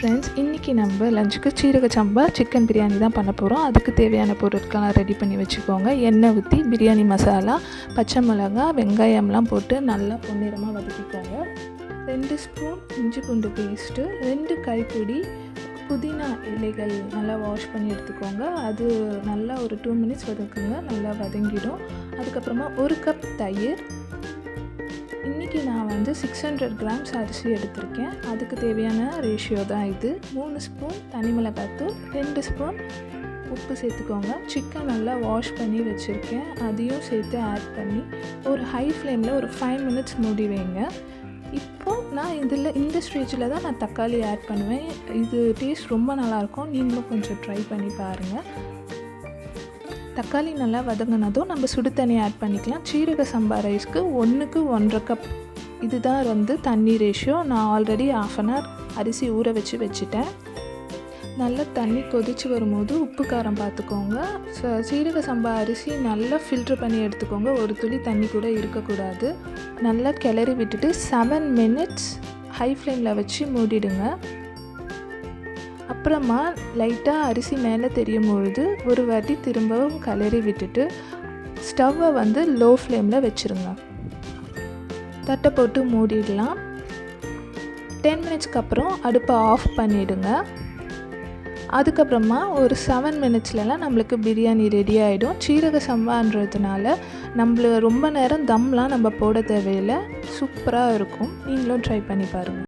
Friends, இன்றைக்கி நம்ம லஞ்சுக்கு சீரக சம்பா சிக்கன் பிரியாணி தான் பண்ண போகிறோம். அதுக்கு தேவையான பொருட்கள்லாம் ரெடி பண்ணி வச்சுக்கோங்க. எண்ணெய் ஊற்றி பிரியாணி மசாலா, பச்சை மிளகாய், வெங்காயம்லாம் போட்டு நல்லா பொன்னிறமாக வதக்கிக்கோங்க. 2 ஸ்பூன் இஞ்சி பூண்டு பேஸ்ட்டு, 2 கைப்பிடி புதினா இலைகள் நல்லா வாஷ் பண்ணி எடுத்துக்கோங்க. அது நல்லா ஒரு 2 மினிட்ஸ் வதக்குங்க, நல்லா வதங்கிடும். அதுக்கப்புறமா 1 கப் தயிர். இன்றைக்கி நான் 600 கிராம்ஸ் அரிசி எடுத்திருக்கேன். அதுக்கு தேவையான ரேஷியோ தான் இது. 3 ஸ்பூன் தனி மிளகாய்த்தூள், 2 ஸ்பூன் உப்பு சேர்த்துக்கோங்க. சிக்கன் நல்லா வாஷ் பண்ணி வச்சுருக்கேன், அதையும் சேர்த்து ஆட் பண்ணி ஒரு ஹை ஃப்ளேமில் ஒரு 5 மினிட்ஸ் மூடி வைங்க. இப்போது நான் இந்த ஸ்டேஜில் தான் நான் தக்காளி ஆட் பண்ணுவேன். இது டேஸ்ட் ரொம்ப நல்லாயிருக்கும், நீங்களும் கொஞ்சம் ட்ரை பண்ணி பாருங்கள். தக்காளி நல்லா வதங்கினதும் நம்ம சுடு தண்ணி ஆட் பண்ணிக்கலாம். சீரக சம்பா ரைஸ்க்கு 1க்கு 1.5 கப் இதுதான் தண்ணி ரேஷியோ. நான் ஆல்ரெடி 1/2 அன் ஹவர் அரிசி ஊற வச்சுட்டேன். நல்லா தண்ணி கொதித்து வரும்போது உப்பு காரம் பார்த்துக்கோங்க. சீரக சம்பா அரிசி நல்லா ஃபில்ட்ரு பண்ணி எடுத்துக்கோங்க, ஒரு துளி தண்ணி கூட இருக்கக்கூடாது. நல்லா கிளறி விட்டுட்டு 7 மினிட்ஸ் ஹை ஃப்ளேமில் வச்சு மூடிடுங்க. அப்புறமா லைட்டாக அரிசி மேலே தெரியும் பொழுது ஒரு வாட்டி திரும்பவும் கிளறி விட்டுட்டு ஸ்டவ்வை லோ ஃப்ளேமில் வச்சுருங்க. தட்டை போட்டு மூடிடலாம். 10 மினிட்ஸ்க்கு அப்புறம் அடுப்பை ஆஃப் பண்ணிவிடுங்க. அதுக்கப்புறமா ஒரு 7 மினிட்ஸ்லலாம் நம்மளுக்கு பிரியாணி ரெடி ஆகிடும். சீரக சம்பான்றதுனால ரொம்ப நேரம் தம்லாம் நம்ம போட தேவையில்லை, சூப்பராக இருக்கும். நீங்களும் ட்ரை பண்ணி பாருங்கள்.